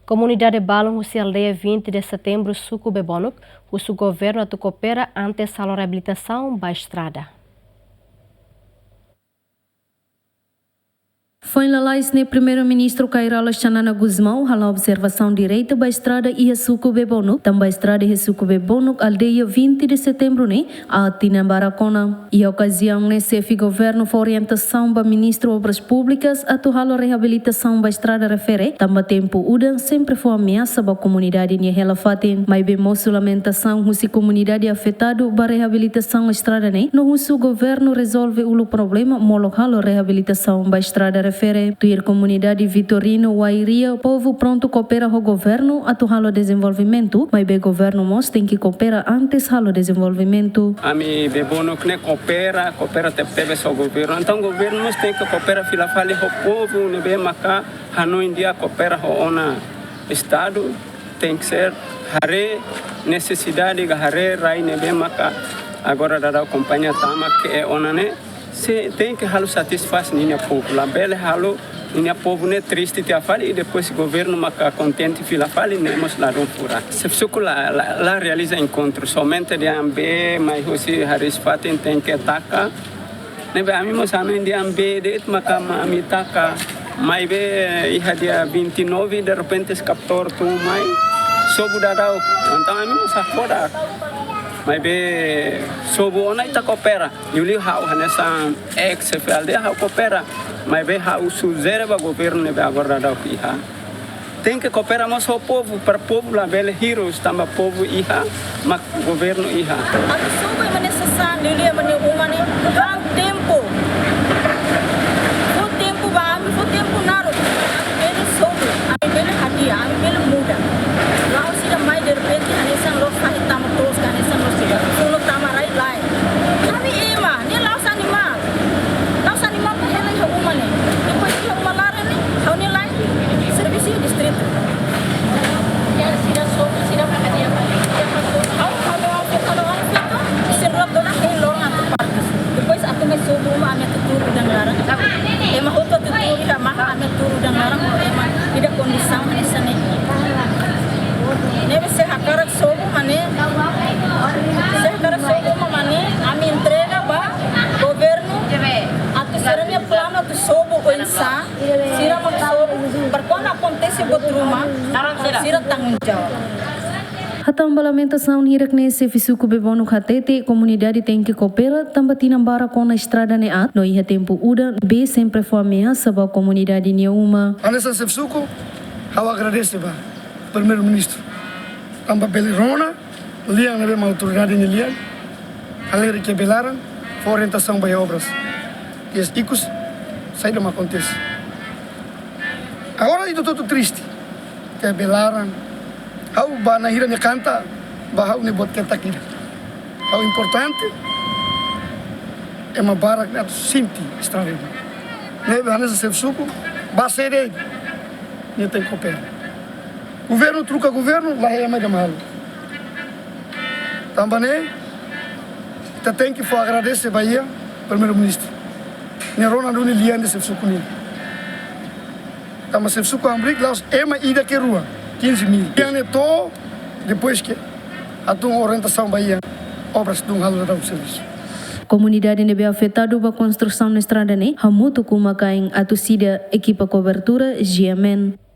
Comunidade Balon, Rússia Aldeia 20 de setembro, Suco Bebonuk, o governo atu coopera antes a reabilitação da estrada. Foi lá o primeiro-ministro Cairala Xanana Guzmão, a observação direita da estrada e Suco Bebonuk, também a estrada e Suco Bebonuk, aldeia 20 de setembro, a Tinambaracona. E a ocasião, o governo foi orientação do ministro Obras Públicas a a reabilitação da estrada refere, também tempo udan sempre foi ameaça da comunidade Nhela Fatin, mas bem moço lamentação se comunidade afetado da reabilitação da estrada, no o governo resolve o problema, molocal reabilitação da estrada refere. Tuir comunidade Vitorino Wairia, povo pronto coopera com o governo a o desenvolvimento, mas o governo mos tem que cooperar antes do desenvolvimento. Ami bebono que coopera teve só o governo, então o governo mos tem que cooperar fila fale com o povo, ne bem maca, hano India coopera com o estado, tem que ser hare necessidade hare rai ne bem maca, agora da companhia tama que é onane. Se tem que halo satisfazer minha povo, lá bela halo minha povo né triste te afali e depois o governo maca contente fila fali nemos lá não fura. Se fico lá realiza encontro somente de ambe, mas você haris fatin tem que atacar. Nebe ami mo sa amin de ambe de maca ami taka. Mas be iha dia 29 de repente se captor tu mai sobu dadau. Então ami mo sa foda. Mas be sobo ona ita coopera yuli hau hanesa ex-FLD hau coopera mas be hau suzere ba governo ne be agora da iha tem que cooperar mas o povo para povo lá bele heroes tamba povo iha mas governo iha a sobo é necessário ele é uma né gran tempo ba o tempo naro bele sobo a bele hadia a bele muda lá se da mais de repente hanesa lo faz tamo todos hanesa suno tama rai lai kami ema ni laos animal pa hela ha umane depois que uma lara ni ha ni lai serviço distrito ya sira sobo sira para dia pa kalau se rodo na helo na partes depois atu me sobo ma ame tuturu dan larang ema hoto tuturu ka ma ame tuturu dan larang ema tidak kondisi hanesa ni nebe se hakarak sobo mane ami entrega ba governo atu seranya plano tu sobo pensa sira magsobo perquando acontece botruma sira tanggung jawab. A ambalamentação hirak nesse Suco Bebonuk hatete comunidade tem que cooperar também tinambara com a estrada neat no iha tempo uda be sempre foi ameaça ba comunidade Niuma. Anessa Suco eu agradeço ba primeiro-ministro também Belirona liang na uma autoridade ni liang alegre que belaram foi orientação para obras e as icos saíram a acontece agora itu tudo triste que belaram how ba na hira ni canta ba how ni bot kenta kira how importante é uma barak na sinti estrada né ba nessa Suco ba sede ni tem que cooperar governo truca governo lá é mais mal também tem que agradecer Bahia, primeiro-ministro. Nerona não lian de Suco ni. Tama Suco ambric lá é uma ida que rua 15.000. Yang neto depois que a tua orientação Bahia obras do halo da serviço. Comunidade nebe afetado ba construção na estrada hamutu kumakain atu sida equipa cobertura GMN.